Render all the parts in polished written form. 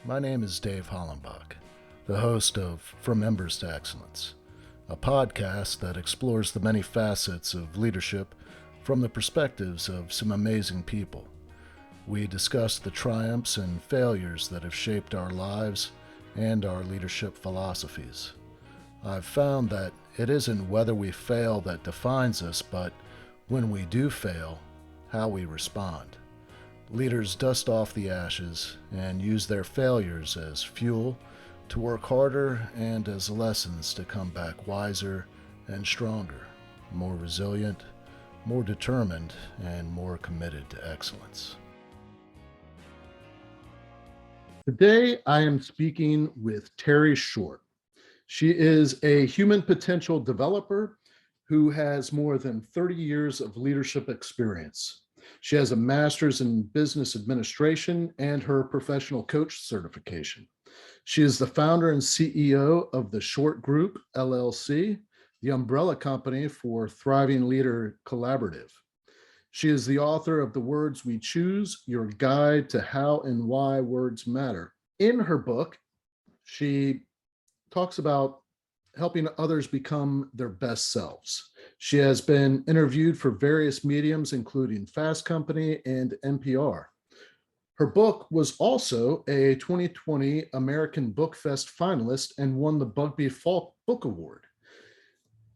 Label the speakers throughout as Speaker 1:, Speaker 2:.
Speaker 1: My name is Dave Hollenbach, the host of From Embers to Excellence, a podcast that explores the many facets of leadership from the perspectives of some amazing people. We discuss the triumphs and failures that have shaped our lives and our leadership philosophies. I've found that it isn't whether we fail that defines us, but when we do fail, how we respond. Leaders dust off the ashes and use their failures as fuel to work harder and as lessons to come back wiser and stronger, more resilient, more determined, and more committed to excellence. Today, I am speaking with Terre Short. She is a human potential developer who has more than 30 years of leadership experience. She has a master's in business administration and her professional coach certification. She is the founder and CEO of the Short Group, LLC, the umbrella company for Thriving Leader Collaborative. She is the author of The Words We Choose, Your Guide to How and Why Words Matter. In her book, she talks about helping others become their best selves. She has been interviewed for various mediums, including Fast Company and NPR. Her book was also a 2020 American BookFest Finalist and won the Bugbee Falk Book Award.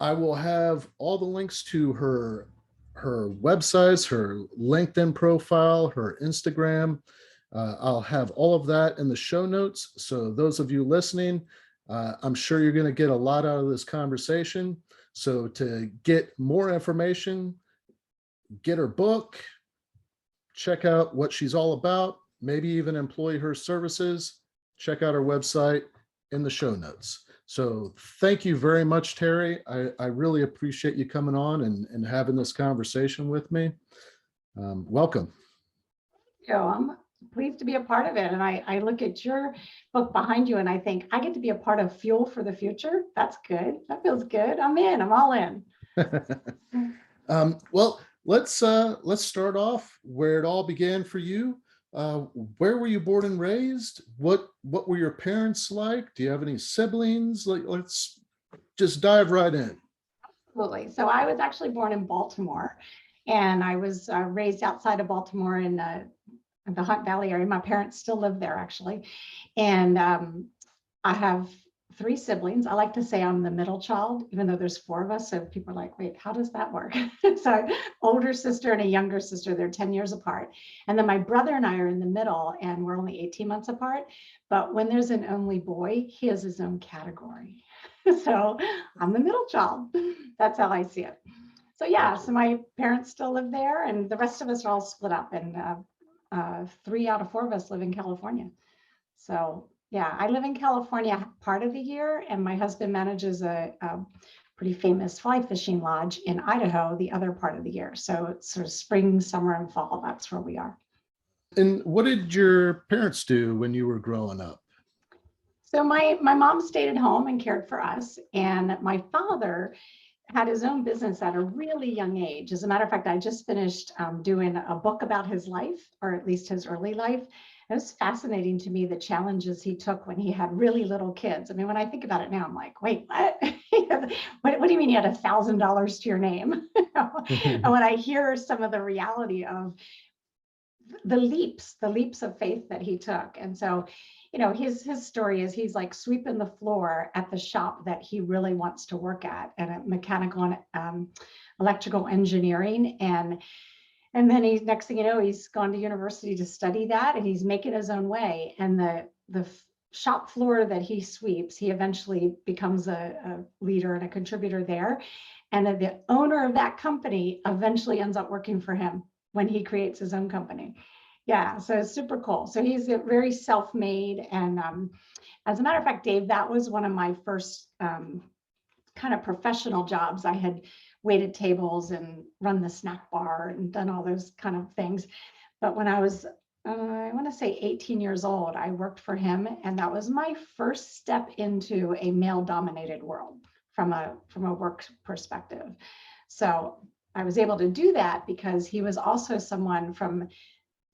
Speaker 1: I will have all the links to her websites, her LinkedIn profile, her Instagram. I'll have all of that in the show notes. So those of you listening, I'm sure you're going to get a lot out of this conversation. So to get more information, get her book, check out what she's all about, maybe even employ her services, check out her website in the show notes. So thank you very much, Terre. I really appreciate you coming on and having this conversation with me. Welcome.
Speaker 2: I'm pleased to be a part of it. And I look at your book behind you and I think I get to be a part of Fuel for the Future. That's good. That feels good. I'm in. I'm all in.
Speaker 1: Well, let's start off where it all began for you. Where were you born and raised? What were your parents like? Do you have any siblings? Let's just dive right in.
Speaker 2: Absolutely. So I was actually born in Baltimore, and I was raised outside of Baltimore in the Hunt Valley area. My parents still live there, actually. And I have three siblings. I like to say I'm the middle child, even though there's four of us. So people are like, wait, how does that work? So older sister and a younger sister, they're 10 years apart. And then my brother and I are in the middle, and we're only 18 months apart. But when there's an only boy, he has his own category. So I'm the middle child. That's how I see it. So yeah, so my parents still live there, and the rest of us are all split up, and 3 out of 4 of us live in California. So yeah, I live in California part of the year, and my husband manages a pretty famous fly fishing lodge in Idaho the other part of the year. So it's sort of spring, summer, and fall. That's where we are.
Speaker 1: And what did your parents do when you were growing up?
Speaker 2: So my mom stayed at home and cared for us, and my father had his own business at a really young age. As a matter of fact, I just finished doing a book about his life, or at least his early life. It was fascinating to me, the challenges he took when he had really little kids. I mean, when I think about it now, I'm like, wait, what? What do you mean you had $1,000 to your name? And when I hear some of the reality of the leaps of faith that he took. And so, his story is he's like sweeping the floor at the shop that he really wants to work at mechanical and electrical engineering. And then next thing you know, he's gone to university to study that, and he's making his own way. And the shop floor that he sweeps, he eventually becomes a leader and a contributor there. And then the owner of that company eventually ends up working for him when he creates his own company. Yeah, so it's super cool. So he's very self-made. And as a matter of fact, Dave, that was one of my first kind of professional jobs. I had waited tables and run the snack bar and done all those kind of things. But when I was, I want to say 18 years old, I worked for him. And that was my first step into a male-dominated world from a work perspective. So I was able to do that because he was also someone from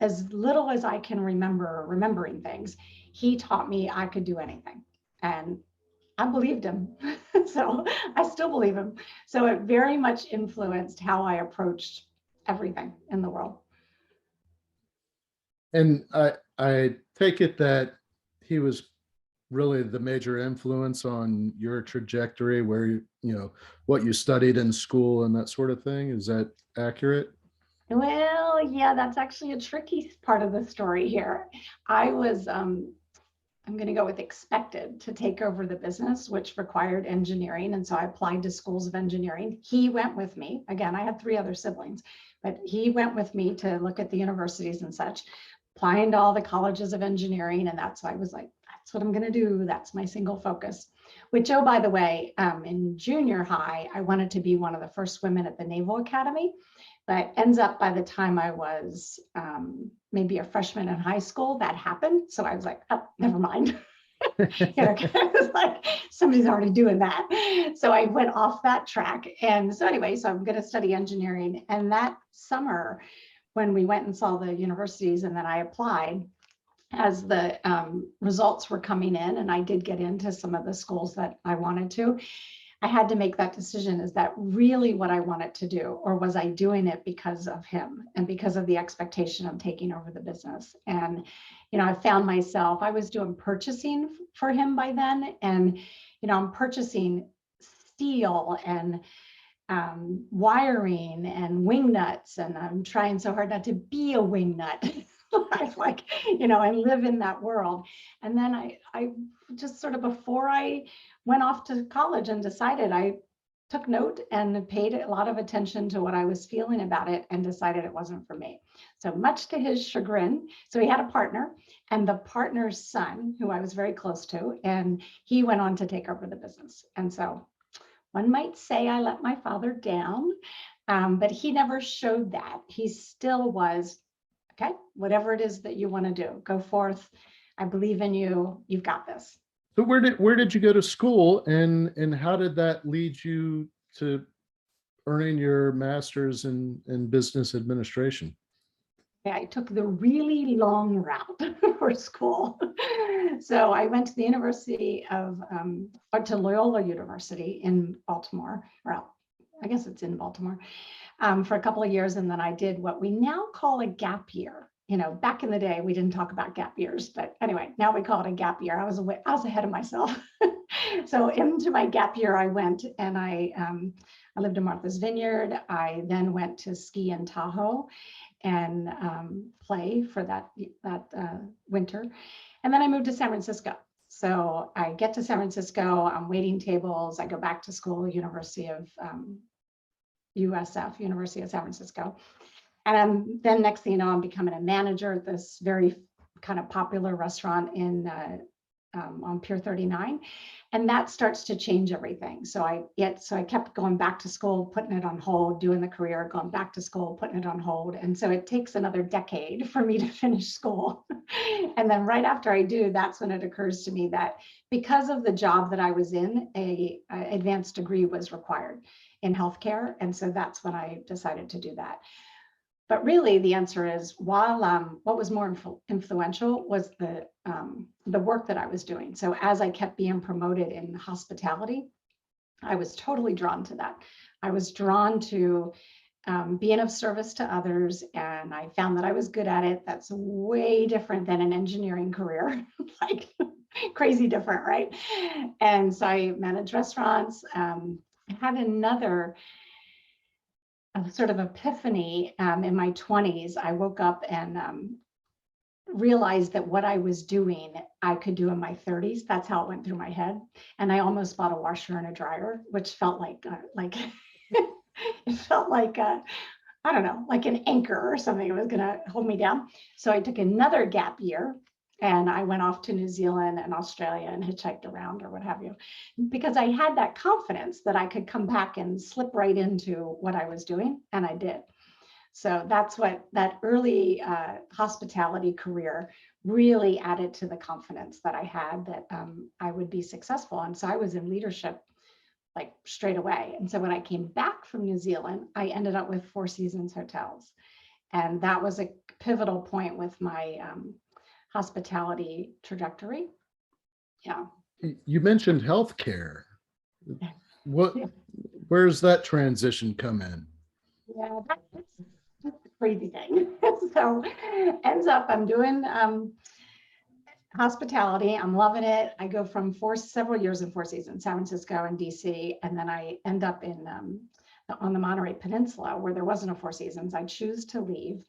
Speaker 2: as little as I can remember remembering things, he taught me I could do anything. And I believed him. So I still believe him. So it very much influenced how I approached everything in the world.
Speaker 1: And I take it that he was really the major influence on your trajectory, where what you studied in school and that sort of thing. Is that accurate?
Speaker 2: Well, yeah, that's actually a tricky part of the story here. I was, I'm going to go with expected to take over the business, which required engineering. And so I applied to schools of engineering. He went with me. Again, I had 3 other siblings, but he went with me to look at the universities and such, applying to all the colleges of engineering. And that's why I was like, that's what I'm going to do. That's my single focus. Which, oh, by the way, in junior high, I wanted to be one of the first women at the Naval Academy. But ends up by the time I was maybe a freshman in high school, that happened. So I was like, oh, never mind. I was like, somebody's already doing that. So I went off that track. And so anyway, so I'm going to study engineering. And that summer, when we went and saw the universities and then I applied, as the results were coming in, and I did get into some of the schools that I wanted to, I had to make that decision. Is that really what I wanted to do? Or was I doing it because of him and because of the expectation of taking over the business? And, I found myself, I was doing purchasing for him by then. And, I'm purchasing steel and wiring and wing nuts. And I'm trying so hard not to be a wing nut. I like, I live in that world. And then I just sort of, before I went off to college and decided, I took note and paid a lot of attention to what I was feeling about it and decided it wasn't for me. So much to his chagrin. So he had a partner, and the partner's son, who I was very close to, and he went on to take over the business. And so one might say I let my father down, but he never showed that. He still was, okay, whatever it is that you want to do, go forth. I believe in you. You've got this.
Speaker 1: So where did you go to school, and how did that lead you to earning your master's in business administration?
Speaker 2: I took the really long route for school. So I went to the to Loyola University in Baltimore, well, I guess it's in Baltimore, for a couple of years. And then I did what we now call a gap year. Back in the day, we didn't talk about gap years, but anyway, now we call it a gap year. I was ahead of myself. So into my gap year, I went and I lived in Martha's Vineyard. I then went to ski in Tahoe and play for that winter. And then I moved to San Francisco. So I get to San Francisco, I'm waiting tables. I go back to school, University of USF, University of San Francisco. And then next thing you know, I'm becoming a manager at this very kind of popular restaurant on Pier 39. And that starts to change everything. So I kept going back to school, putting it on hold, doing the career, going back to school, putting it on hold. And so it takes another decade for me to finish school. And then right after I do, that's when it occurs to me that because of the job that I was in, a advanced degree was required in healthcare. And so that's when I decided to do that. But really, the answer is, while what was more influential was the work that I was doing. So as I kept being promoted in hospitality, I was totally drawn to that. I was drawn to being of service to others, and I found that I was good at it. That's way different than an engineering career, like crazy different, right? And so I managed restaurants. I had another sort of epiphany in my 20s. I woke up and realized that what I was doing, I could do in my 30s. That's how it went through my head. And I almost bought a washer and a dryer, which felt like it felt like, I don't know, like an anchor or something. It was going to hold me down. So I took another gap year. And I went off to New Zealand and Australia and hitchhiked around or what have you, because I had that confidence that I could come back and slip right into what I was doing. And I did. So that's what that early hospitality career really added to the confidence that I had that I would be successful. And so I was in leadership like straight away. And so when I came back from New Zealand, I ended up with Four Seasons Hotels. And that was a pivotal point with my hospitality trajectory. Yeah.
Speaker 1: You mentioned healthcare. What, where's that transition come in?
Speaker 2: Yeah, that's a crazy thing. So ends up I'm doing hospitality. I'm loving it. I go from several years in Four Seasons, San Francisco and DC, and then I end up in on the Monterey Peninsula where there wasn't a Four Seasons. I choose to leave,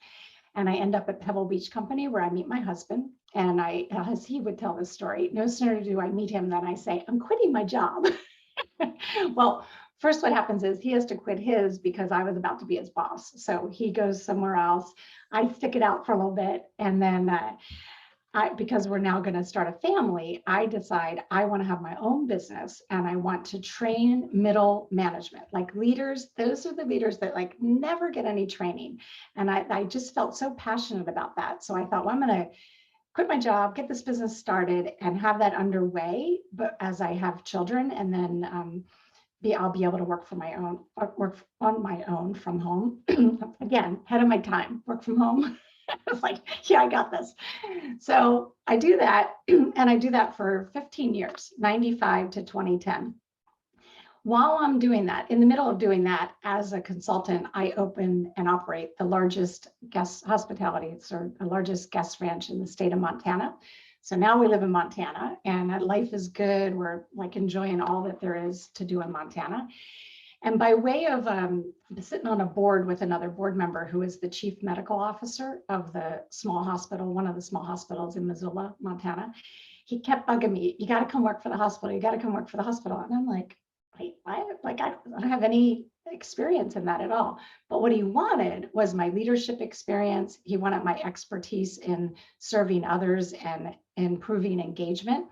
Speaker 2: and I end up at Pebble Beach Company where I meet my husband. And as he would tell this story, no sooner do I meet him than I say, I'm quitting my job. Well, first what happens is he has to quit his because I was about to be his boss. So he goes somewhere else. I stick it out for a little bit. And then because we're now going to start a family, I decide I want to have my own business and I want to train middle management, like leaders. Those are the leaders that like never get any training. And I just felt so passionate about that. So I thought, well, I'm going to quit my job, get this business started and have that underway. But as I have children, and then I'll be able to work on my own from home. Again, ahead of my time, work from home. It's like, yeah, I got this. So I do that, and I do that for 15 years, 95 to 2010. While I'm doing that, in the middle of doing that as a consultant, I open and operate the largest guest hospitality, or the largest guest ranch in the state of Montana. So now we live in Montana and life is good. We're like enjoying all that there is to do in Montana. And by way of sitting on a board with another board member who is the chief medical officer of the small hospital, one of the small hospitals in Missoula, Montana, he kept bugging me, you got to come work for the hospital. You got to come work for the hospital. And I'm like, wait, what? Like, I don't have any experience in that at all. But what he wanted was my leadership experience. He wanted my expertise in serving others and improving engagement.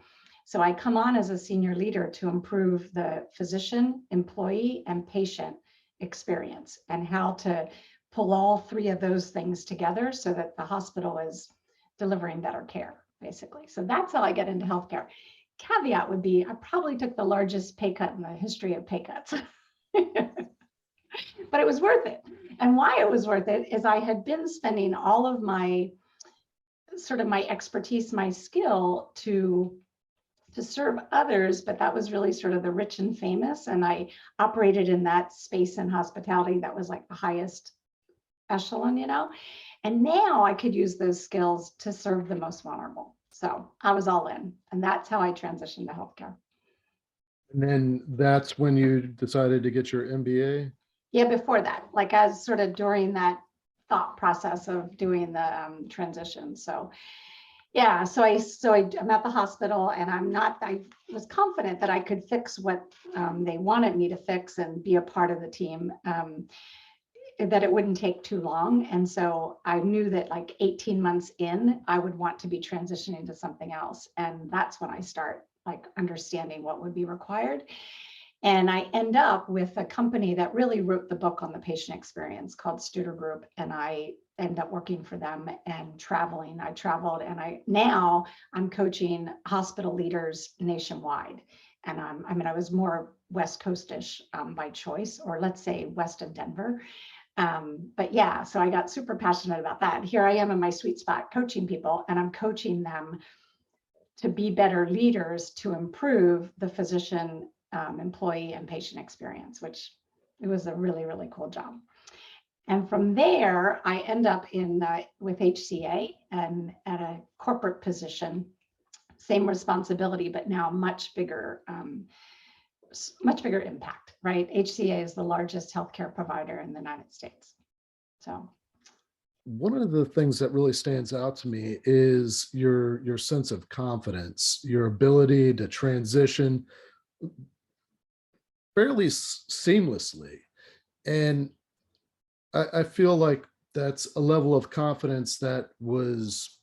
Speaker 2: So I come on as a senior leader to improve the physician, employee, and patient experience and how to pull all three of those things together so that the hospital is delivering better care, basically. So that's how I get into healthcare. Caveat would be, I probably took the largest pay cut in the history of pay cuts, but it was worth it. And why it was worth it is I had been spending all of my sort of my expertise, my skill to serve others, but that was really sort of the rich and famous. And I operated in that space in hospitality that was like the highest echelon, and now I could use those skills to serve the most vulnerable. So I was all in, and that's how I transitioned to healthcare.
Speaker 1: And then that's when you decided to get your MBA?
Speaker 2: Yeah, before that, like as sort of during that thought process of doing the transition. So yeah, so I'm at the hospital and I was confident that I could fix what they wanted me to fix and be a part of the team, that it wouldn't take too long. And so I knew that like 18 months in, I would want to be transitioning to something else. And that's when I start like understanding what would be required. And I end up with a company that really wrote the book on the patient experience called Studer Group. And I end up working for them and traveling. I traveled and now I'm coaching hospital leaders nationwide. And I was more West Coastish by choice, or let's say west of Denver. But yeah, so I got super passionate about that. Here I am in my sweet spot coaching people, and I'm coaching them to be better leaders to improve the physician, employee, and patient experience, which it was a really, really cool job. And from there, I end up with HCA and at a corporate position, same responsibility, but now much bigger impact, right? HCA is the largest healthcare provider in the United States. So
Speaker 1: one of the things that really stands out to me is your sense of confidence, your ability to transition fairly seamlessly. And I feel like that's a level of confidence that was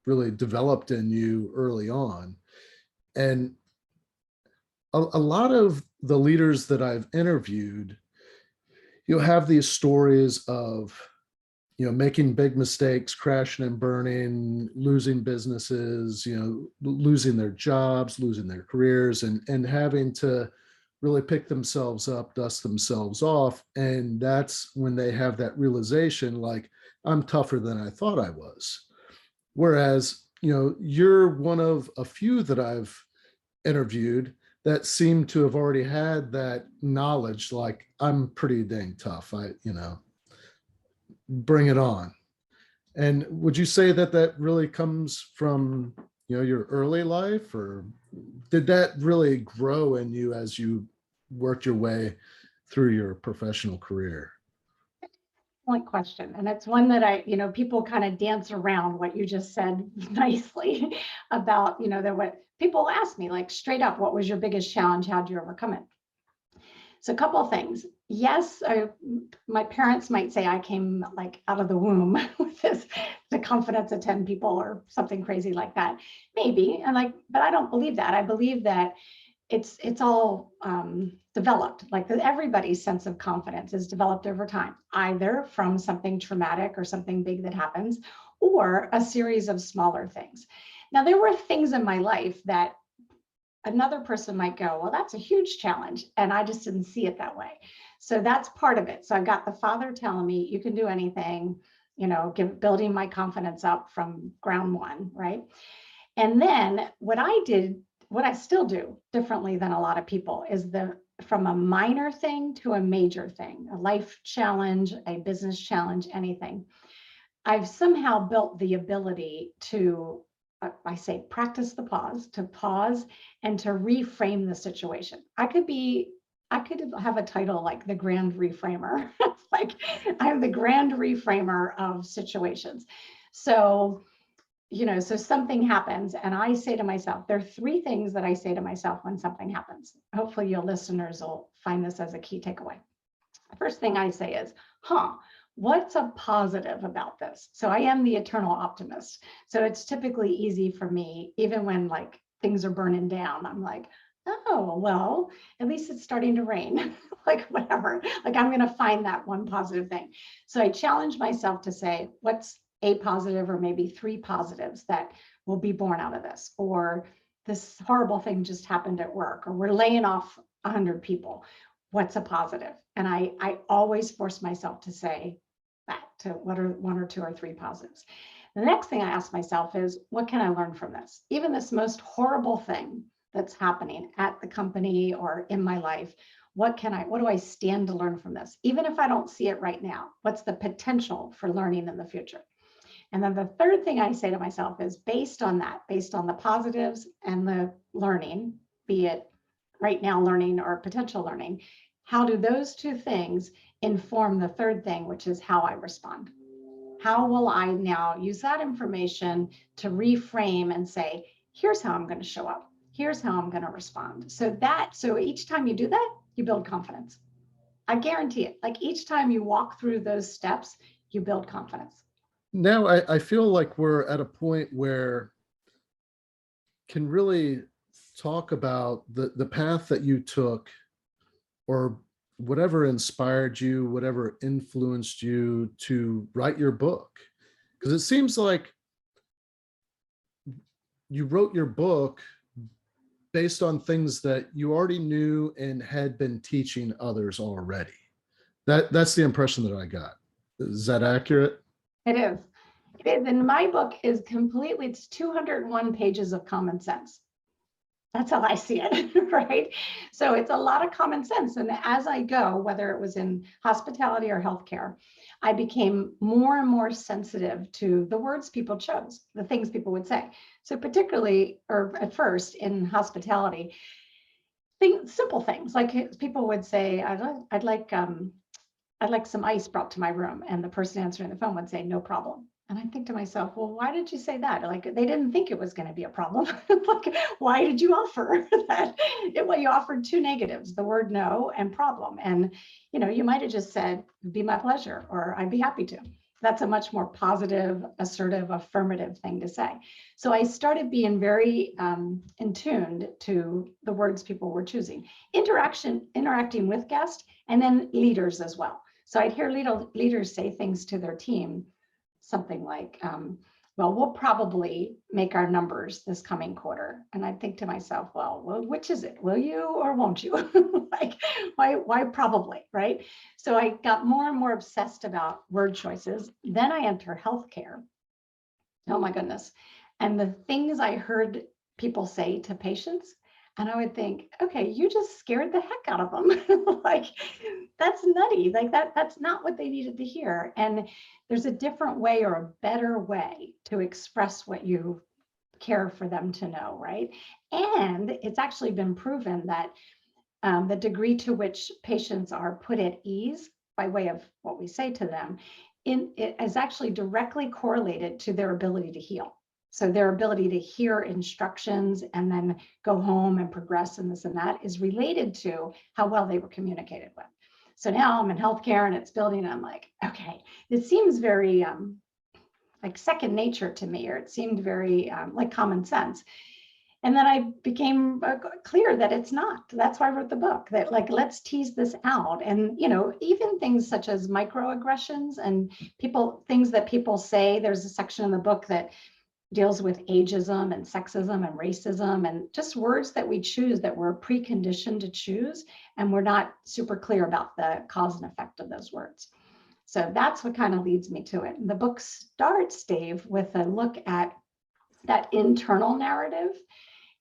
Speaker 1: really developed in you early on. And a lot of the leaders that I've interviewed, you'll have these stories of, making big mistakes, crashing and burning, losing businesses, losing their jobs, losing their careers, and having to really pick themselves up, dust themselves off. And that's when they have that realization, like, I'm tougher than I thought I was. Whereas, you're one of a few that I've interviewed that seem to have already had that knowledge, like, I'm pretty dang tough. Bring it on. And would you say that that really comes from, your early life, or did that really grow in you as you worked your way through your professional career?
Speaker 2: Excellent question. And it's one that people kind of dance around what you just said nicely about, that what people ask me, like, straight up, what was your biggest challenge? How'd you overcome it? So a couple of things. Yes, my parents might say I came like out of the womb with the confidence of 10 people or something crazy like that. Maybe. But I don't believe that. I believe that it's all developed. Like everybody's sense of confidence is developed over time, either from something traumatic or something big that happens, or a series of smaller things. Now, there were things in my life that another person might go, well, that's a huge challenge. And I just didn't see it that way. So that's part of it. So I've got the father telling me, you can do anything, building my confidence up from ground one, right? And then what I still do differently than a lot of people is from a minor thing to a major thing, a life challenge, a business challenge, anything. I've somehow built the ability to, I say, practice the pause, to pause and to reframe the situation. I could have a title like the Grand Reframer. Like, I'm the Grand Reframer of situations. So, so something happens and I say to myself, there are three things that I say to myself when something happens. Hopefully your listeners will find this as a key takeaway. The first thing I say is, what's a positive about this? So I am the eternal optimist. So it's typically easy for me, even when like things are burning down, I'm like, oh, well, at least it's starting to rain, like whatever. Like, I'm going to find that one positive thing. So I challenge myself to say, what's a positive or maybe three positives that will be born out of this? Or this horrible thing just happened at work, or we're laying off 100 people. What's a positive? And I always force myself to say that, to what are one or two or three positives. The next thing I ask myself is, what can I learn from this? Even this most horrible thing that's happening at the company or in my life, what do I stand to learn from this? Even if I don't see it right now, what's the potential for learning in the future? And then the third thing I say to myself is, based on the positives and the learning, be it right now learning or potential learning, how do those two things inform the third thing, which is how I respond? How will I now use that information to reframe and say, here's how I'm going to show up. Here's how I'm going to respond. So each time you do that, you build confidence. I guarantee it. Like, each time you walk through those steps, you build confidence.
Speaker 1: Now I feel like we're at a point where can really talk about the path that you took, or whatever inspired you, whatever influenced you to write your book. Because it seems like you wrote your book based on things that you already knew and had been teaching others already. That's the impression that I got. Is that accurate?
Speaker 2: It is. It is. And my book is completely, it's 201 pages of common sense. That's how I see it, right? So it's a lot of common sense. And as I go, whether it was in hospitality or healthcare, I became more and more sensitive to the words people chose, the things people would say. So particularly, or at first in hospitality, simple things like people would say, I'd like some ice brought to my room. And the person answering the phone would say, no problem. And I think to myself, well, why did you say that? Like, they didn't think it was going to be a problem. Like, why did you offer that? Well, you offered two negatives, the word no and problem. And, you might have just said, be my pleasure, or I'd be happy to. That's a much more positive, assertive, affirmative thing to say. So I started being very in tuned to the words people were choosing. Interacting with guests, and then leaders as well. So I'd hear leaders say things to their team, something like, well, we'll probably make our numbers this coming quarter. And I think to myself, well, which is it? Will you or won't you? Like, why probably, right? So I got more and more obsessed about word choices. Then I enter healthcare. Oh my goodness. And the things I heard people say to patients, and I would think, okay, you just scared the heck out of them. Like, that's nutty. Like that's not what they needed to hear. And there's a different way or a better way to express what you care for them to know, right? And it's actually been proven that the degree to which patients are put at ease by way of what we say to them it is actually directly correlated to their ability to heal. So their ability to hear instructions and then go home and progress and this and that is related to how well they were communicated with. So now I'm in healthcare and it's building, and I'm like, okay, it seems very like second nature to me, or it seemed very like common sense. And then I became clear that it's not. That's why I wrote the book, that like, let's tease this out. And, even things such as microaggressions and things that people say, there's a section in the book that deals with ageism and sexism and racism and just words that we choose that we're preconditioned to choose. And we're not super clear about the cause and effect of those words. So that's what kind of leads me to it. And the book starts, Dave, with a look at that internal narrative.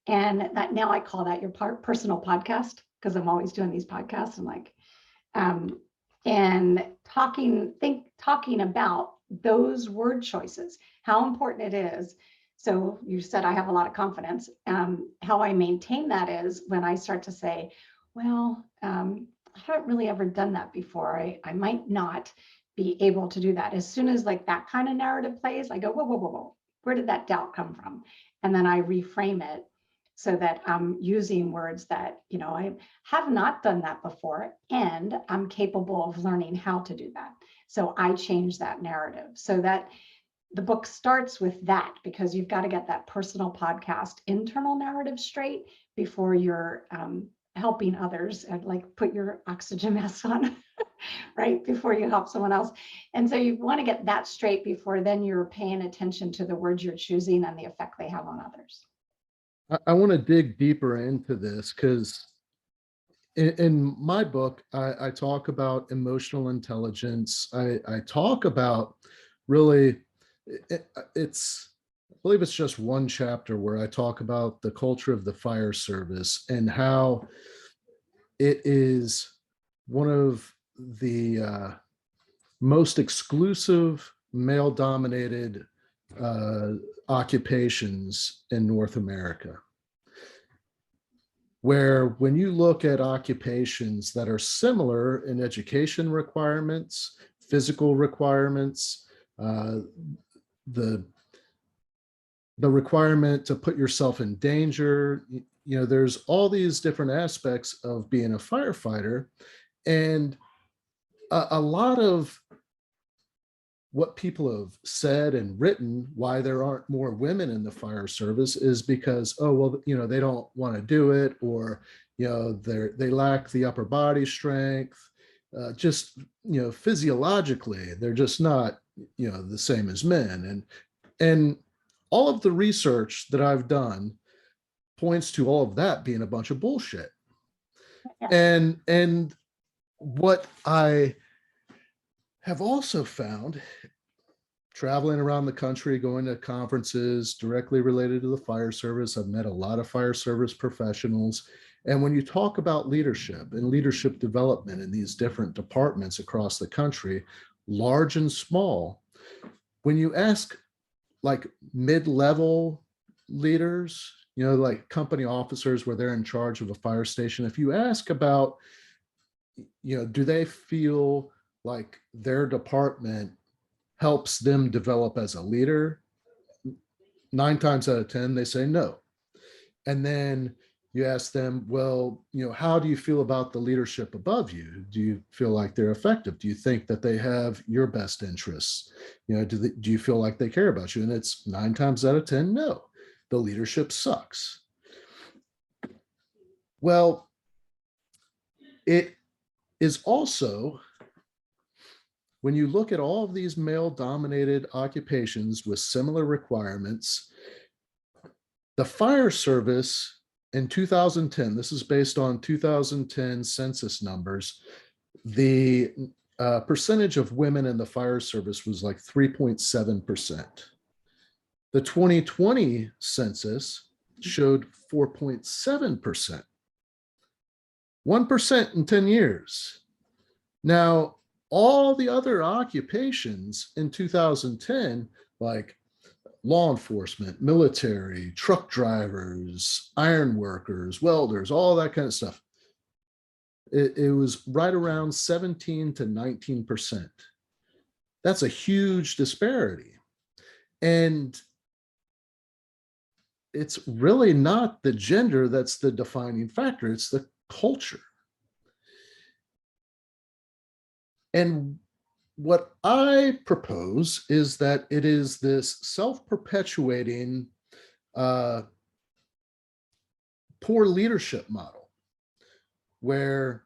Speaker 2: And that now I call that your personal podcast, because I'm always doing these podcasts. I'm like, and talking about those word choices, how important it is. So you said I have a lot of confidence. How I maintain that is when I start to say, well, I haven't really ever done that before. I might not be able to do that. As soon as like that kind of narrative plays, I go, whoa. Where did that doubt come from? And then I reframe it so that I'm using words that, I have not done that before, and I'm capable of learning how to do that. So I change that narrative so that the book starts with that, because you've got to get that personal podcast internal narrative straight before you're helping others, and like put your oxygen mask on, right? Before you help someone else. And so you want to get that straight before then you're paying attention to the words you're choosing and the effect they have on others.
Speaker 1: I want to dig deeper into this because in my book, I talk about emotional intelligence. I talk about really, I believe it's just one chapter where I talk about the culture of the fire service and how it is one of the most exclusive male dominated occupations in North America, where when you look at occupations that are similar in education requirements, physical requirements, the requirement to put yourself in danger, there's all these different aspects of being a firefighter. And a lot of what people have said and written why there aren't more women in the fire service is because, oh, well, they don't want to do it, or, they lack the upper body strength. Just, physiologically, they're just not, the same as men. And all of the research that I've done points to all of that being a bunch of bullshit.
Speaker 2: Yeah.
Speaker 1: And what I have also found, traveling around the country, going to conferences directly related to the fire service, I've met a lot of fire service professionals. And when you talk about leadership and leadership development in these different departments across the country, large and small, when you ask like mid-level leaders, like company officers where they're in charge of a fire station, if you ask about, do they feel like their department helps them develop as a leader, 9 times out of 10, they say no. And then you ask them, well, how do you feel about the leadership above you? Do you feel like they're effective? Do you think that they have your best interests? Do you feel like they care about you? And it's 9 times out of 10, no, the leadership sucks. Well, it is also when you look at all of these male-dominated occupations with similar requirements, the fire service in 2010, this is based on 2010 census numbers, the percentage of women in the fire service was like 3.7%. The 2020 census showed 4.7%. 1% in 10 years. Now, all the other occupations in 2010, like law enforcement, military, truck drivers, iron workers, welders, all that kind of stuff, it was right around 17 to 19%. That's a huge disparity. And it's really not the gender that's the defining factor, it's the culture. And what I propose is that it is this self-perpetuating poor leadership model where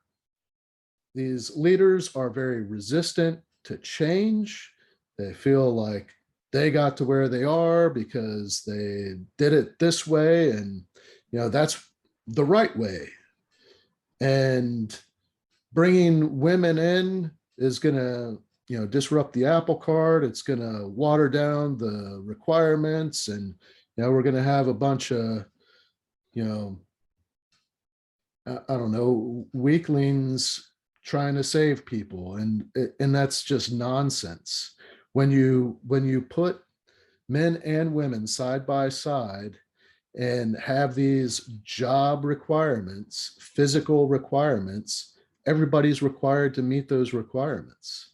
Speaker 1: these leaders are very resistant to change. They feel like they got to where they are because they did it this way, and that's the right way. And bringing women in is going to disrupt the apple cart. It's going to water down the requirements, and we're going to have a bunch of I don't know, weaklings trying to save people, and that's just nonsense. When you put men and women side by side and have these job requirements, physical requirements, everybody's required to meet those requirements.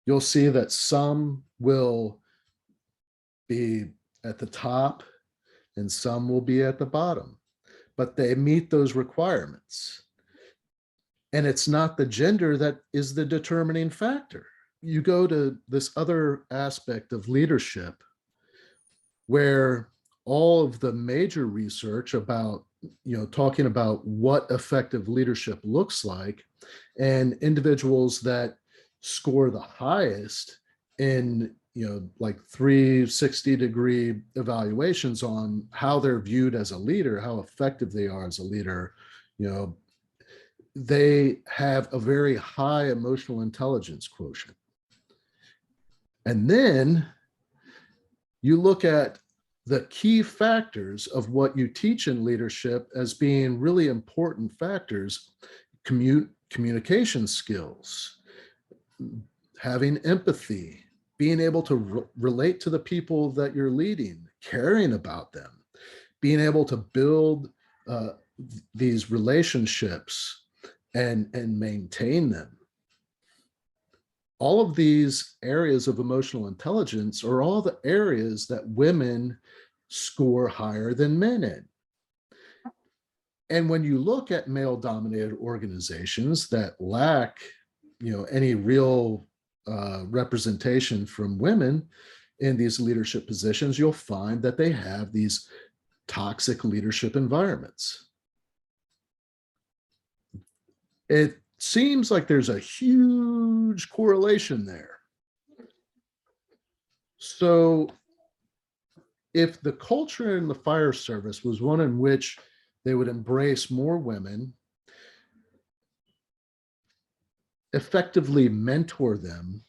Speaker 1: You'll see that some will be at the top and some will be at the bottom, but they meet those requirements. And it's not the gender that is the determining factor. You go to this other aspect of leadership where all of the major research about talking about what effective leadership looks like, and individuals that score the highest in like 360-degree evaluations on how they're viewed as a leader, how effective they are as a leader, they have a very high emotional intelligence quotient. And then you look at the key factors of what you teach in leadership as being really important factors: communication skills, having empathy, being able to relate to the people that you're leading, caring about them, being able to build these relationships and maintain them. All of these areas of emotional intelligence are all the areas that women score higher than men in. And when you look at male-dominated organizations that lack, any real representation from women in these leadership positions, you'll find that they have these toxic leadership environments. It seems like there's a huge correlation there. So if the culture in the fire service was one in which they would embrace more women, effectively mentor them,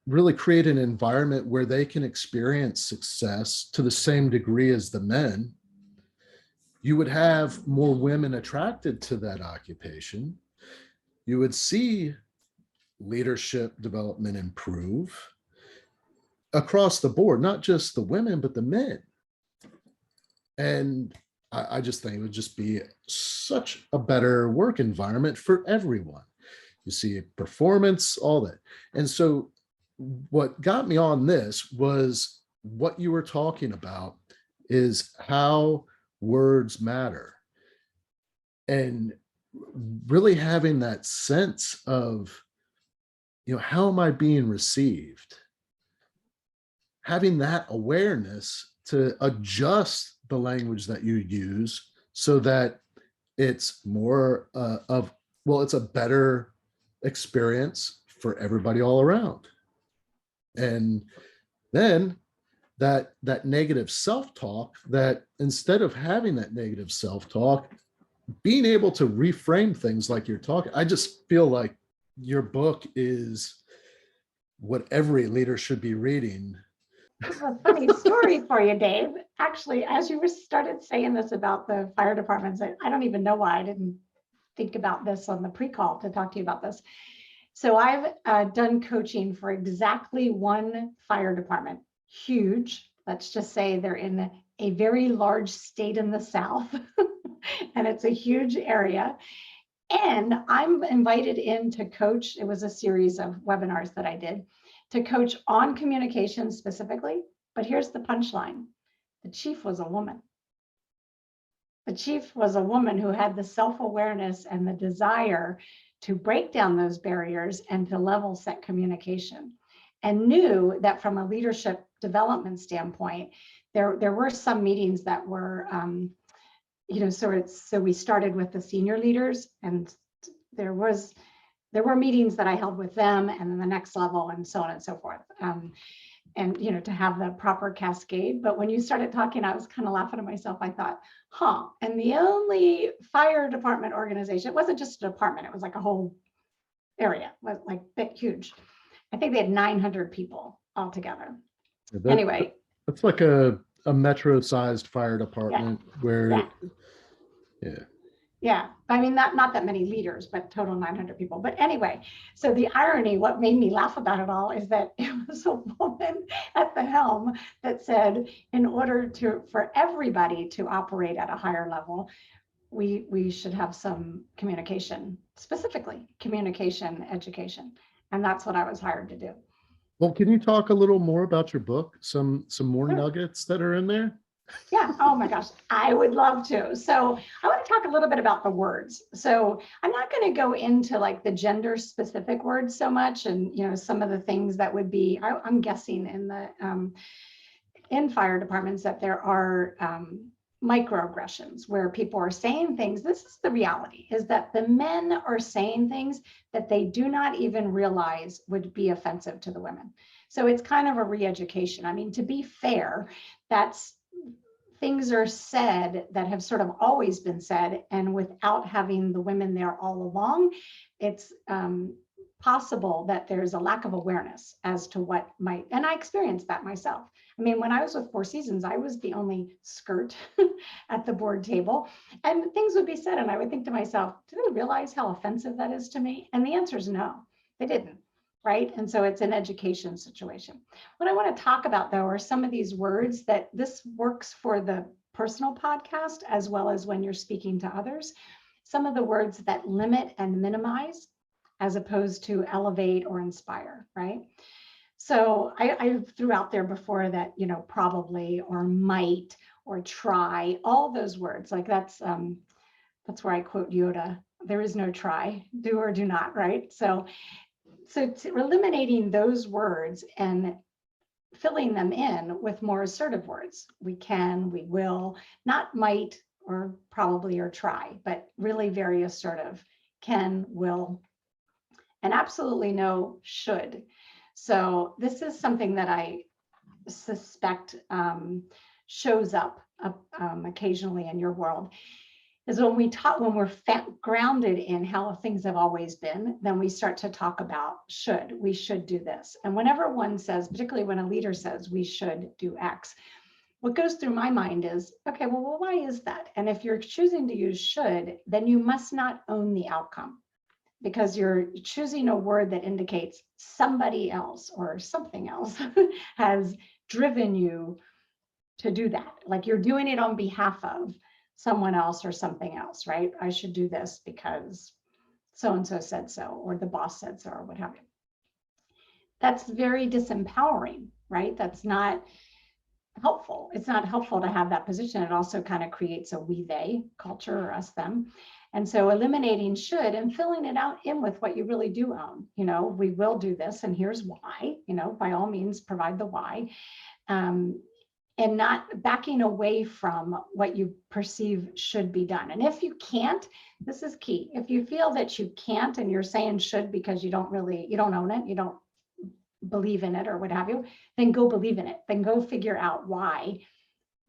Speaker 1: really create an environment where they can experience success to the same degree as the men, you would have more women attracted to that occupation. You would see leadership development improve across the board, not just the women, but the men. And I just think it would just be such a better work environment for everyone. You see performance, all that. And so what got me on this was what you were talking about is how words matter. And really having that sense of, how am I being received? Having that awareness to adjust the language that you use so that it's more it's a better experience for everybody all around. And then that negative self-talk, that instead of having that negative self-talk, being able to reframe things like you're talking, I just feel like your book is what every leader should be reading.
Speaker 2: I have a funny story for you, Dave. Actually, as you started saying this about the fire departments, I don't even know why I didn't think about this on the pre-call to talk to you about this. So I've done coaching for exactly one fire department, huge. Let's just say they're in a very large state in the South, and it's a huge area. And I'm invited in to coach. It was a series of webinars that I did to coach on communication specifically. But here's the punchline. The chief was a woman. The chief was a woman who had the self-awareness and the desire to break down those barriers and to level set communication, and knew that from a leadership development standpoint, there were some meetings that were, so we started with the senior leaders, and there were meetings that I held with them, and then the next level, and so on and so forth. And to have the proper cascade. But when you started talking, I was kind of laughing at myself. I thought, and the only fire department organization, it wasn't just a department, it was like a whole area, like big, huge. I think they had 900 people altogether. Anyway.
Speaker 1: That's like a metro-sized fire department where,
Speaker 2: Yeah, I mean, not that many leaders, but total 900 people. But anyway, so the irony, what made me laugh about it all is that it was a woman at the helm that said, in order for everybody to operate at a higher level, we should have some communication, specifically communication education. And that's what I was hired to do.
Speaker 1: Well, can you talk a little more about your book? Some more nuggets that are in there?
Speaker 2: Yeah. Oh my gosh, I would love to. So I want to talk a little bit about the words. So I'm not going to go into like the gender specific words so much, and some of the things that would be. I'm guessing in the in fire departments that there are microaggressions where people are saying things. This is the reality: is that the men are saying things that they do not even realize would be offensive to the women. So it's kind of a re-education. I mean, to be fair, things are said that have sort of always been said, and without having the women there all along, it's possible that there's a lack of awareness as to what might, and I experienced that myself. I mean, when I was with Four Seasons, I was the only skirt at the board table, and things would be said, and I would think to myself, do they realize how offensive that is to me? And the answer is no, they didn't. Right? And so it's an education situation. What I want to talk about, though, are some of these words that this works for the personal podcast as well as when you're speaking to others. Some of the words that limit and minimize as opposed to elevate or inspire, right? So I threw out there before that, probably or might or try, all those words, like that's where I quote Yoda, there is no try, do or do not, right? So eliminating those words and filling them in with more assertive words. We can, we will, not might or probably or try, but really very assertive. Can, will, and absolutely no should. So this is something that I suspect shows up occasionally in your world. Is when we're grounded in how things have always been, then we start to talk about we should do this. And whenever one says, particularly when a leader says we should do X, what goes through my mind is, okay, well, why is that? And if you're choosing to use should, then you must not own the outcome, because you're choosing a word that indicates somebody else or something else has driven you to do that. Like you're doing it on behalf of someone else or something else, right? I should do this because so-and-so said so, or the boss said so, or what have you. That's very disempowering, right? That's not helpful. It's not helpful to have that position. It also kind of creates a we-they culture, or us-them. And so eliminating should and filling it out in with what you really do own. We will do this, and here's why, by all means, provide the why. and not backing away from what you perceive should be done. And if you can't, this is key. If you feel that you can't and you're saying should because you don't own it, you don't believe in it or what have you, then go believe in it. Then go figure out why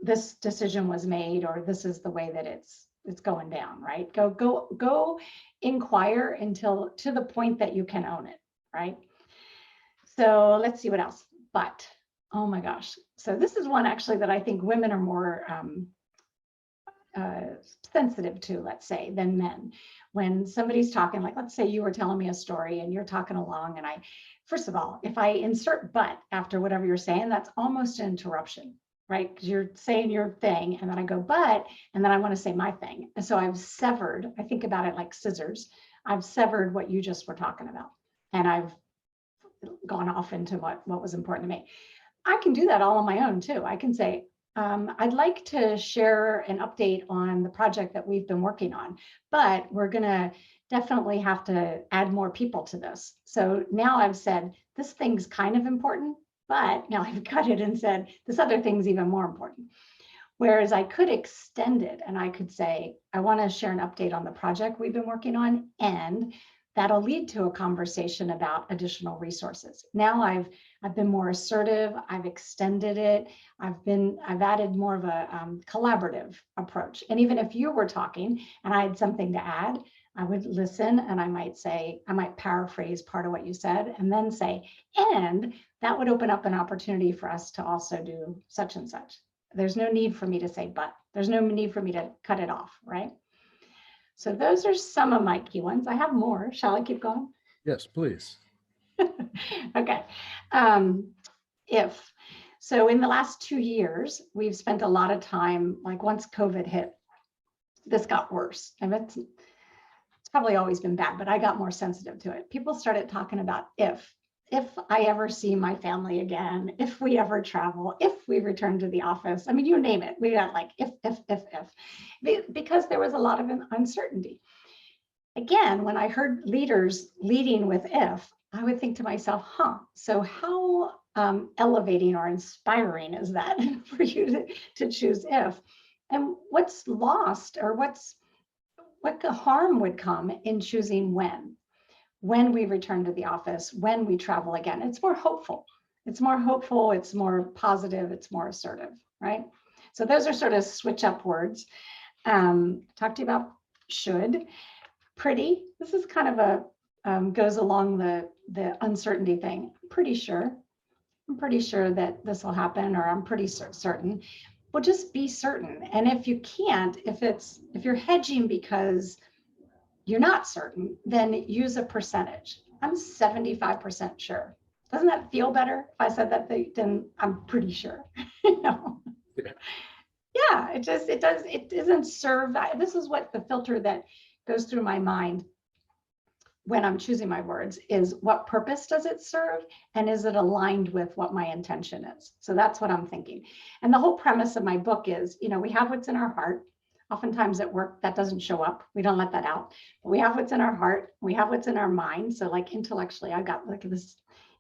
Speaker 2: this decision was made, or this is the way that it's going down, right? Go inquire until to the point that you can own it, right? So let's see what else. But oh my gosh. So this is one actually that I think women are more sensitive to, let's say, than men. When somebody's talking, like, let's say you were telling me a story and you're talking along, and first of all, if I insert but after whatever you're saying, that's almost an interruption, right? Because you're saying your thing, and then I go, but, and then I want to say my thing. And so I've severed, I think about it like scissors. I've severed what you just were talking about. And I've gone off into what was important to me. I can do that all on my own too. I can say, I'd like to share an update on the project that we've been working on, but we're going to definitely have to add more people to this. So now I've said, this thing's kind of important, but now I've cut it and said, this other thing's even more important. Whereas I could extend it and I could say, I want to share an update on the project we've been working on, and that'll lead to a conversation about additional resources. Now I've been more assertive. I've extended it. I've added more of a collaborative approach. And even if you were talking and I had something to add, I would listen, and I might paraphrase part of what you said and then say, and that would open up an opportunity for us to also do such and such. There's no need for me to say, but there's no need for me to cut it off, right? So those are some of my key ones. I have more. Shall I keep going?
Speaker 1: Yes, please.
Speaker 2: Okay. If. So in the last 2 years, we've spent a lot of time, like once COVID hit, this got worse. And it's probably always been bad, but I got more sensitive to it. People started talking about if I ever see my family again, if we ever travel, if we return to the office. I mean, you name it. We got like if, because there was a lot of uncertainty. Again, when I heard leaders leading with if, I would think to myself, so how elevating or inspiring is that for you to choose if? And what's lost, or what harm would come in choosing when we return to the office, when we travel again? It's more hopeful. It's more positive, it's more assertive, right? So those are sort of switch up words. Talk to you about should. Pretty, this is kind of a, goes along the uncertainty thing. I'm pretty sure that this will happen, or I'm pretty certain. Well, just be certain. And if you can't, if you're hedging because you're not certain, then use a percentage. I'm 75% sure. Doesn't that feel better? If I said that, then I'm pretty sure. Yeah, it does. It doesn't serve. This is what the filter that goes through my mind when I'm choosing my words is, what purpose does it serve? And is it aligned with what my intention is? So that's what I'm thinking. And the whole premise of my book is, we have what's in our heart. Oftentimes at work, that doesn't show up. We don't let that out. But we have what's in our heart. We have what's in our mind. So like intellectually, I got like this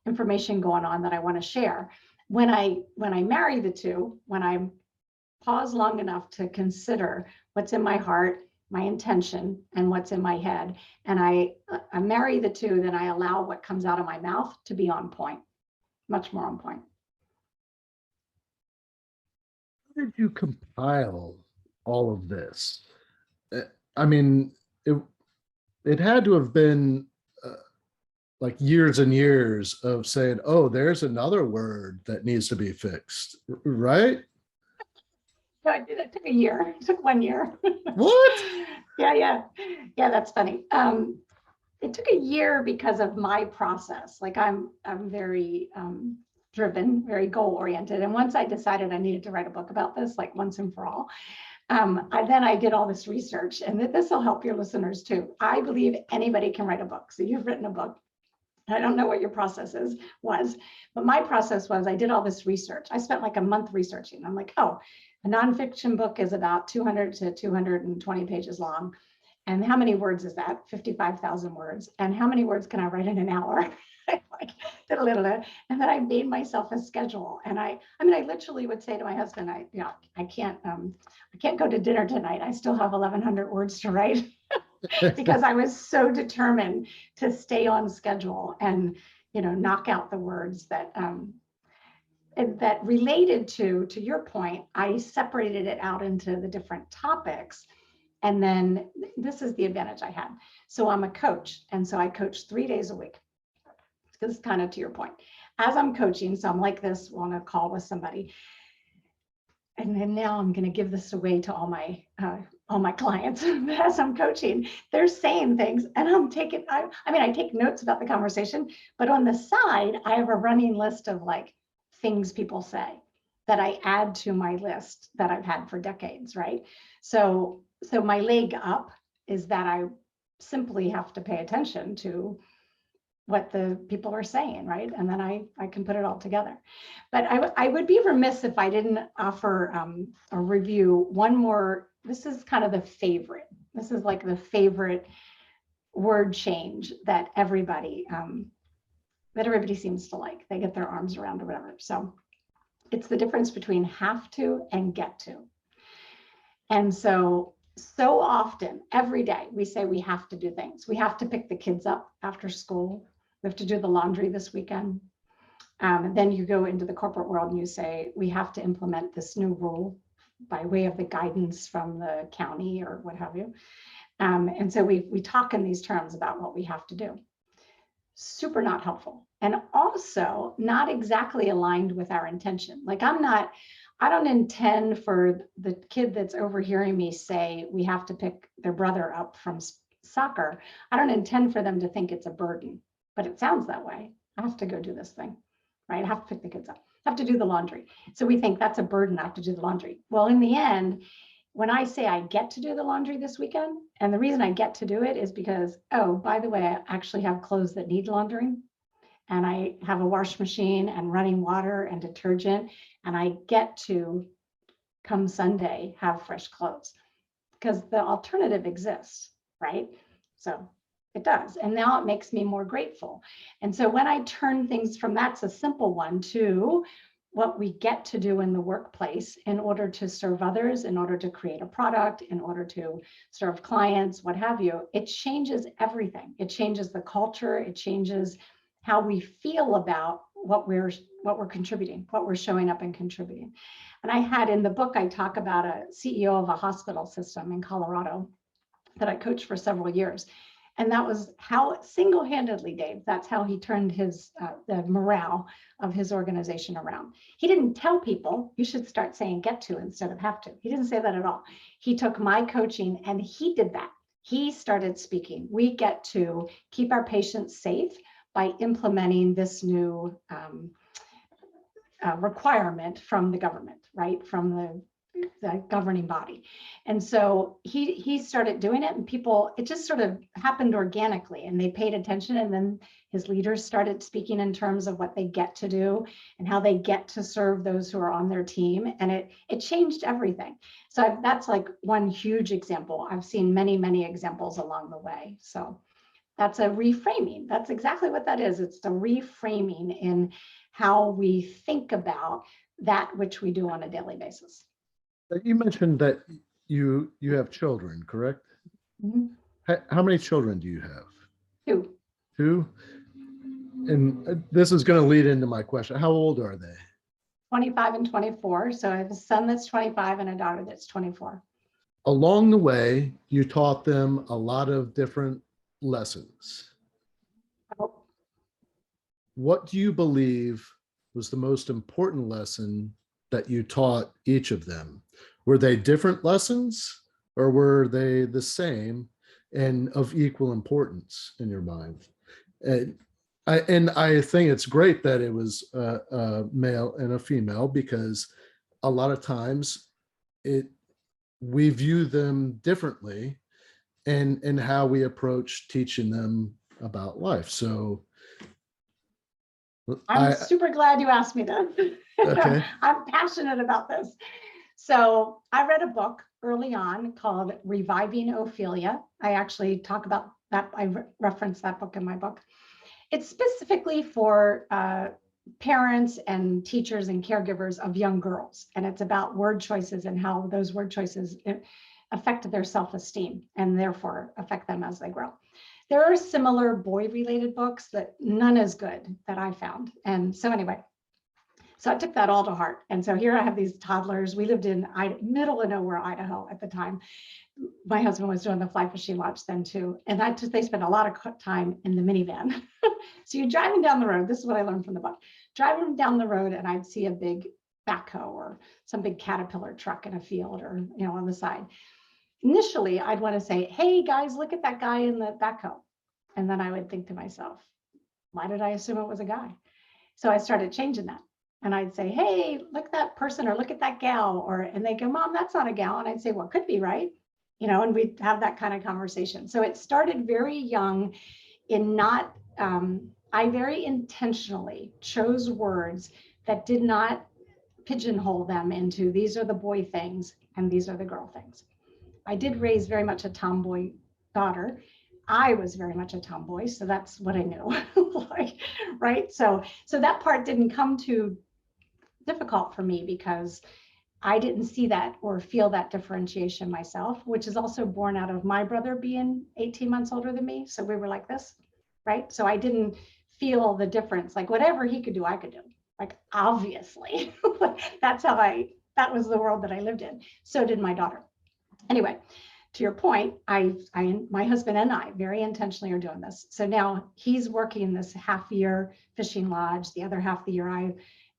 Speaker 2: information going on that I want to share. When I marry the two, when I pause long enough to consider what's in my heart, my intention, and what's in my head, and I marry the two, then I allow what comes out of my mouth to be on point, much more on point.
Speaker 1: How did you compile all of this? I mean, it had to have been like years and years of saying, oh, there's another word that needs to be fixed, right?
Speaker 2: No, it took a year. It took 1 year.
Speaker 1: What?
Speaker 2: Yeah, that's funny. It took a year because of my process. Like I'm very driven, very goal oriented. And once I decided I needed to write a book about this, like once and for all, I did all this research, and this will help your listeners too. I believe anybody can write a book. So you've written a book. I don't know what your process was, but my process was, I did all this research. I spent like a month researching. I'm like, oh, a nonfiction book is about 200 to 220 pages long. And how many words is that? 55,000 words. And how many words can I write in an hour? Like, and then I made myself a schedule. And I mean, I literally would say to my husband, I can't go to dinner tonight. I still have 1,100 words to write because I was so determined to stay on schedule and, knock out the words that related to your point. I separated it out into the different topics. And then this is the advantage I had. So I'm a coach. And so I coach 3 days a week. This is kind of to your point. As I'm coaching, so I'm like this on a call with somebody. And then now I'm going to give this away to all my clients. As I'm coaching, they're saying things and I'm taking, I take notes about the conversation, but on the side, I have a running list of like things people say that I add to my list that I've had for decades, right? So my leg up is that I simply have to pay attention to what the people are saying, right? And then I can put it all together. But I would be remiss if I didn't offer a review. One more, this is kind of the favorite. This is like the favorite word change that everybody seems to like. They get their arms around or whatever. So it's the difference between have to and get to. And so often, every day, we say we have to do things. We have to pick the kids up after school. We have to do the laundry this weekend. And then you go into the corporate world and you say, we have to implement this new rule by way of the guidance from the county or what have you. And so we talk in these terms about what we have to do. Super not helpful. And also not exactly aligned with our intention. Like I don't intend for the kid that's overhearing me say we have to pick their brother up from soccer. I don't intend for them to think it's a burden, but it sounds that way. I have to go do this thing, right? I have to pick the kids up. I have to do the laundry. So we think that's a burden. I have to do the laundry. Well, in the end, when I say I get to do the laundry this weekend, and the reason I get to do it is because, oh, by the way, I actually have clothes that need laundering. And I have a wash machine and running water and detergent. And I get to, come Sunday, have fresh clothes because the alternative exists, right? So it does. And now it makes me more grateful. And so when I turn things from that's a simple one to what we get to do in the workplace in order to serve others, in order to create a product, in order to serve clients, what have you, it changes everything. It changes the culture. It changes how we feel about what we're contributing, what we're showing up and contributing. And I had in the book, I talk about a CEO of a hospital system in Colorado that I coached for several years. And that was how single-handedly, Dave, that's how he turned the morale of his organization around. He didn't tell people you should start saying get to instead of have to. He didn't say that at all. He took my coaching and he did that. He started speaking. We get to keep our patients safe by implementing this new requirement from the government, right? From the governing body. And so he started doing it and people, it just sort of happened organically and they paid attention. And then his leaders started speaking in terms of what they get to do and how they get to serve those who are on their team. And it changed everything. So that's like one huge example. I've seen many, many examples along the way. So that's a reframing. That's exactly what that is. It's the reframing in how we think about that which we do on a daily basis.
Speaker 1: You mentioned that you have children, correct?
Speaker 2: Mm-hmm.
Speaker 1: How many children do you have?
Speaker 2: 2.
Speaker 1: 2? And this is going to lead into my question. How old are they?
Speaker 2: 25 and 24. So I have a son that's 25 and a daughter that's 24.
Speaker 1: Along the way, you taught them a lot of different lessons.
Speaker 2: Oh.
Speaker 1: What do you believe was the most important lesson that you taught each of them? Were they different lessons or were they the same and of equal importance in your mind? And I think it's great that it was a male and a female because a lot of times we view them differently in how we approach teaching them about life. So
Speaker 2: I'm super glad you asked me that.
Speaker 1: Okay.
Speaker 2: I'm passionate about this. So I read a book early on called Reviving Ophelia. I actually talk about that. I reference that book in my book. It's specifically for parents and teachers and caregivers of young girls. And it's about word choices and how those word choices affect their self-esteem and therefore affect them as they grow. There are similar boy-related books that none as good that I found. And so anyway, so I took that all to heart. And so here I have these toddlers. We lived in middle of nowhere, Idaho at the time. My husband was doing the fly fishing lodge then too. And they spent a lot of time in the minivan. So you're driving down the road. This is what I learned from the book. Driving down the road and I'd see a big backhoe or some big Caterpillar truck in a field or, on the side. Initially, I'd want to say, hey guys, look at that guy in the backhoe. And then I would think to myself, why did I assume it was a guy? So I started changing that. And I'd say, hey, look at that person or look at that gal. And they go, Mom, that's not a gal. And I'd say, well, it could be, right? And we'd have that kind of conversation. So it started very young in not, I very intentionally chose words that did not pigeonhole them into these are the boy things and these are the girl things. I did raise very much a tomboy daughter. I was very much a tomboy, so that's what I knew, right? So that part didn't come too difficult for me because I didn't see that or feel that differentiation myself, which is also born out of my brother being 18 months older than me. So we were like this, right? So I didn't feel the difference. Like whatever he could do, I could do. Like obviously, that was the world that I lived in. So did my daughter. Anyway, to your point, my husband and I very intentionally are doing this. So now he's working this half year fishing lodge. The other half of the year I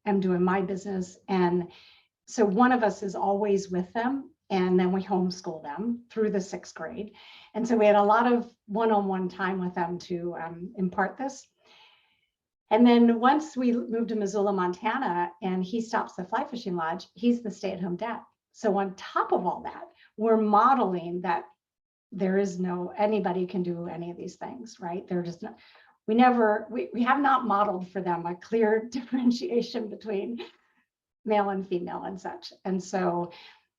Speaker 2: am doing my business. And so one of us is always with them. And then we homeschool them through the 6th grade. And so we had a lot of one-on-one time with them to impart this. And then once we moved to Missoula, Montana, and he stops the fly fishing lodge, he's the stay-at-home dad. So on top of all that, we're modeling that there is anybody can do any of these things, right? They're just not, we have not modeled for them a clear differentiation between male and female and such. And so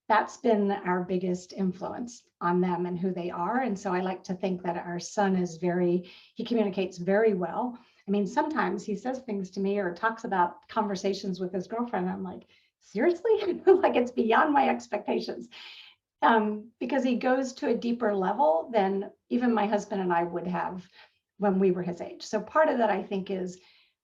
Speaker 2: that's been our biggest influence on them and who they are. And so I like to think that our son he communicates very well. I mean, sometimes he says things to me or talks about conversations with his girlfriend. I'm like, seriously? Like it's beyond my expectations. Because he goes to a deeper level than even my husband and I would have when we were his age. So part of that, I think, is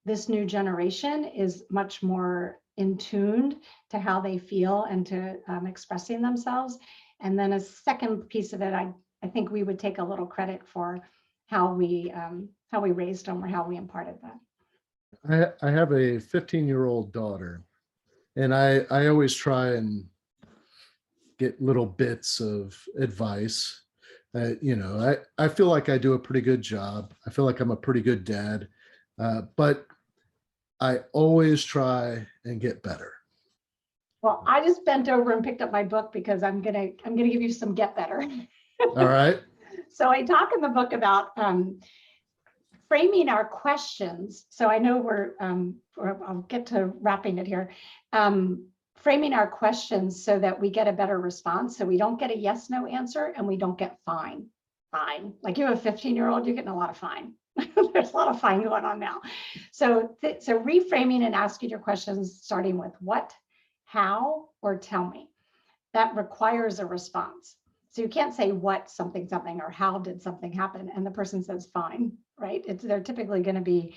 Speaker 2: this new generation is much more in tuned to how they feel and to expressing themselves. And then a second piece of it, I think we would take a little credit for how we raised them or how we imparted that.
Speaker 1: I have a 15-year-old daughter, and I always try and get little bits of advice. I feel like I do a pretty good job. I feel like I'm a pretty good dad, but I always try and get better.
Speaker 2: Well, I just bent over and picked up my book because I'm gonna give you some get better.
Speaker 1: All right.
Speaker 2: So I talk in the book about framing our questions. So I know I'll get to wrapping it here. Framing our questions so that we get a better response. So we don't get a yes, no answer and we don't get fine. Like you have a 15-year-old, you're getting a lot of fine. There's a lot of fine going on now. So reframing and asking your questions, starting with what, how, or tell me. That requires a response. So you can't say what something or how did something happen and the person says fine, right? They're typically going to be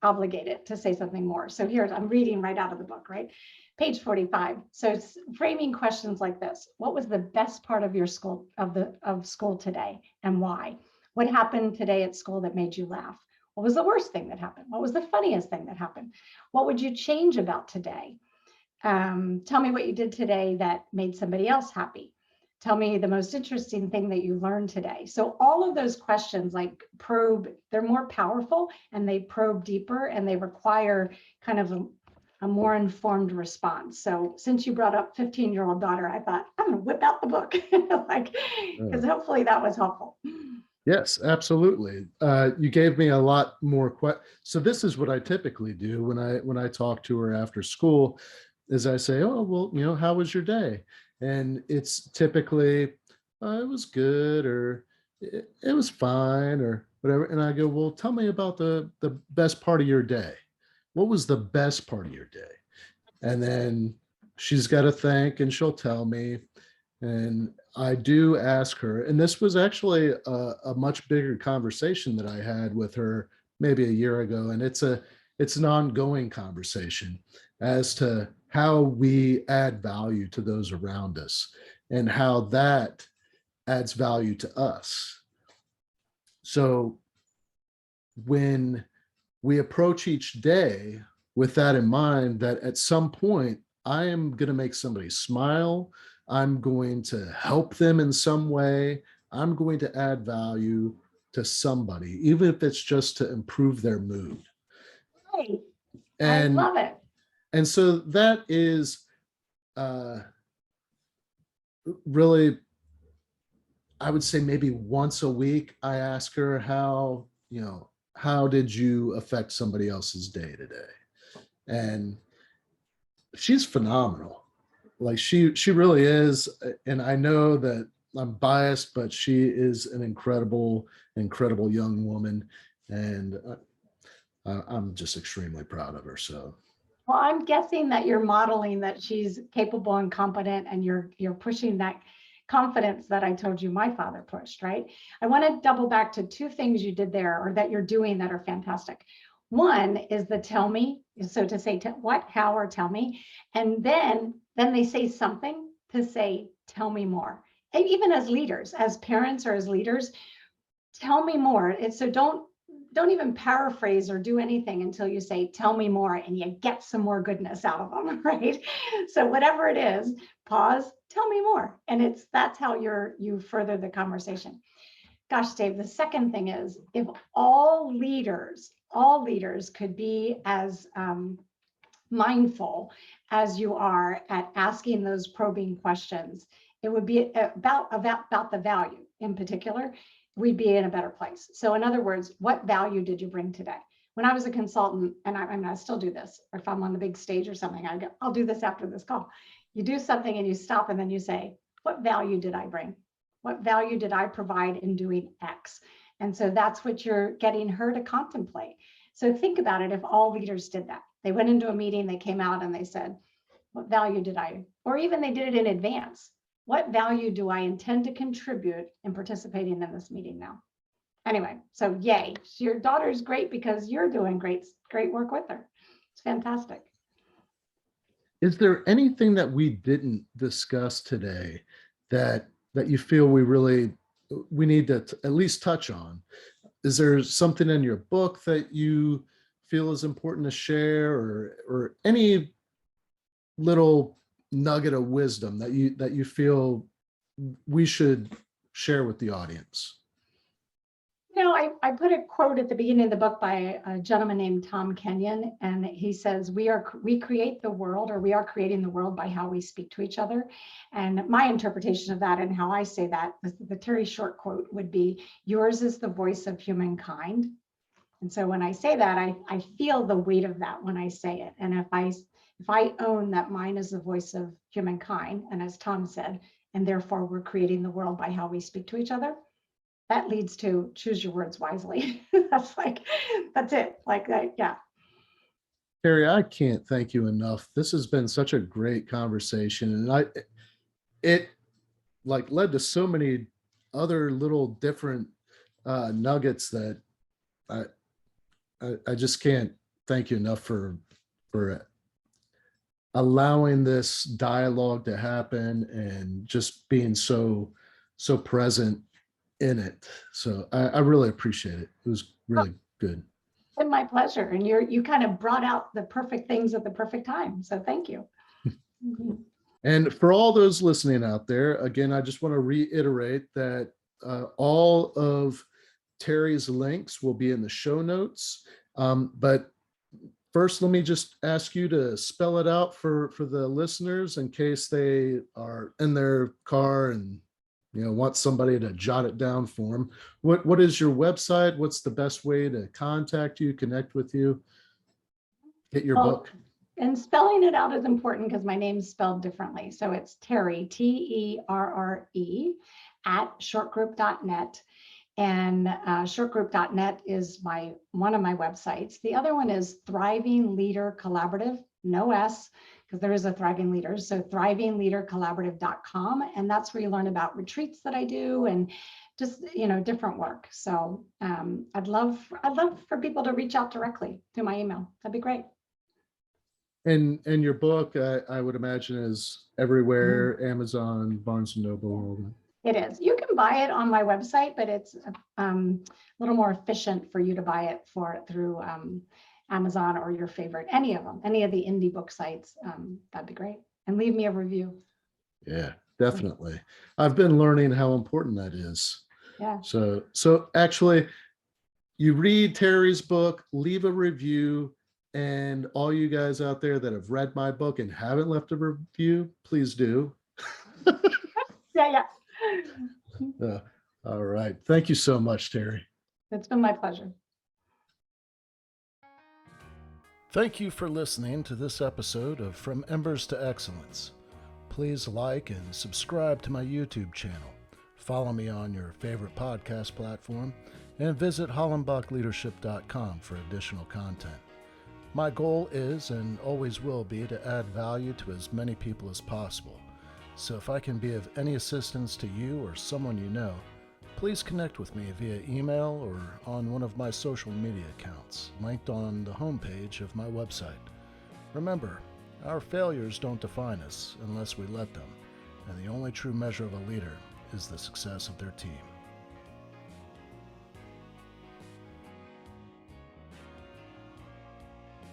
Speaker 2: obligated to say something more. So here I'm reading right out of the book, right? Page 45. So it's framing questions like this. What was the best part of your school of school today and why? What happened today at school that made you laugh? What was the worst thing that happened? What was the funniest thing that happened? What would you change about today? Tell me what you did today that made somebody else happy. Tell me the most interesting thing that you learned today. So all of those questions like probe, they're more powerful and they probe deeper and they require kind of a more informed response. So since you brought up 15-year-old daughter, I thought I'm gonna whip out the book, because hopefully that was helpful.
Speaker 1: Yes, absolutely. You gave me a lot more. So this is what I typically do when I talk to her after school. is I say, oh, well, how was your day? And it's typically, it was good, or it was fine, or whatever. And I go, well, tell me about the best part of your day. What was the best part of your day? And then she's got to think, and she'll tell me. And I do ask her, and this was actually a much bigger conversation that I had with her maybe a year ago, and it's an ongoing conversation as to how we add value to those around us and how that adds value to us. So when we approach each day with that in mind, that at some point I am going to make somebody smile, I'm going to help them in some way, I'm going to add value to somebody, even if it's just to improve their mood.
Speaker 2: Right. I
Speaker 1: And
Speaker 2: love it.
Speaker 1: so that is uh, really, I would say maybe once a week, I ask her how did you affect somebody else's day today? And she's phenomenal. Like she really is. And I know that I'm biased, but she is an incredible young woman. And I'm just extremely proud of her. So
Speaker 2: Well, I'm guessing that you're modeling that she's capable and competent, and you're pushing that confidence that I told you my father pushed, right? I want to double back to two things you did there, or that you're doing, that are fantastic. One is the tell me, so to say what, how, or tell me, and then they say something to say tell me more. And even as leaders, as parents, or as leaders, tell me more. So don't even paraphrase or do anything until you say tell me more, and you get some more goodness out of them, right? So whatever it is, pause, tell me more, and that's how you further the conversation. Gosh, Dave, the second thing is, if all leaders could be as mindful as you are at asking those probing questions, it would be about the value in particular, we'd be in a better place. So in other words, what value did you bring today? When I was a consultant, and I still do this, or if I'm on the big stage or something, I go, I'll do this after this call. You do something and you stop, and then you say, what value did I bring? What value did I provide in doing X? And so that's what you're getting her to contemplate. So think about it. If all leaders did that, they went into a meeting, they came out and they said, what value did I, or even they did it in advance, what value do I intend to contribute in participating in this meeting now? Anyway, so yay, your daughter's great because you're doing great work with her. It's fantastic.
Speaker 1: is there anything that we didn't discuss today that you feel we need to at least touch on? Is there something in your book that you feel is important to share, or any little nugget of wisdom that you feel we should share with the audience?
Speaker 2: I put a quote at the beginning of the book by a gentleman named Tom Kenyon, and he says, we create the world, or we are creating the world by how we speak to each other. And my interpretation of that, and how I say that, the Terry Short quote would be, yours is the voice of humankind. And so when I say that, I feel the weight of that when I say it. And if I own that mine is the voice of humankind, and as Tom said, and therefore we're creating the world by how we speak to each other, that leads to choose your words wisely. That's it. Like that. Yeah.
Speaker 1: Terry, I can't thank you enough. This has been such a great conversation, and it like led to so many other little different nuggets that I, I just can't thank you enough for allowing this dialogue to happen and just being so present in it. So I really appreciate it. It was really good.
Speaker 2: It's been my pleasure. And you kind of brought out the perfect things at the perfect time. So thank you.
Speaker 1: And for all those listening out there, again, I just want to reiterate that all of Terry's links will be in the show notes. But first, let me just ask you to spell it out for the listeners in case they are in their car and want somebody to jot it down for them. What is your website? What's the best way to contact you, connect with you, get your book?
Speaker 2: And spelling it out is important because my name's spelled differently. So it's Terre, Terre, at shortgroup.net. And shortgroup.net is one of my websites. The other one is Thriving Leader Collaborative, no S, because there is a Thriving Leader. So thrivingleadercollaborative.com. And that's where you learn about retreats that I do and just, different work. So I'd love for people to reach out directly to my email. That'd be great.
Speaker 1: And your book, I would imagine, is everywhere, Amazon, Barnes & Noble, all that.
Speaker 2: It is. You can buy it on my website, but it's a little more efficient for you to buy it through Amazon or your favorite, any of them, any of the indie book sites. That'd be great. And leave me a review.
Speaker 1: Yeah, definitely. I've been learning how important that is.
Speaker 2: Yeah.
Speaker 1: So actually, you read Terry's book, leave a review, and all you guys out there that have read my book and haven't left a review, please do.
Speaker 2: Yeah.
Speaker 1: All right. Thank you so much, Terry.
Speaker 2: It's been my pleasure.
Speaker 1: Thank you for listening to this episode of From Embers to Excellence. Please like and subscribe to my YouTube channel. Follow me on your favorite podcast platform and visit hollenbachleadership.com for additional content. My goal is and always will be to add value to as many people as possible. So if I can be of any assistance to you or someone you know, please connect with me via email or on one of my social media accounts, linked on the homepage of my website. Remember, our failures don't define us unless we let them, and the only true measure of a leader is the success of their team.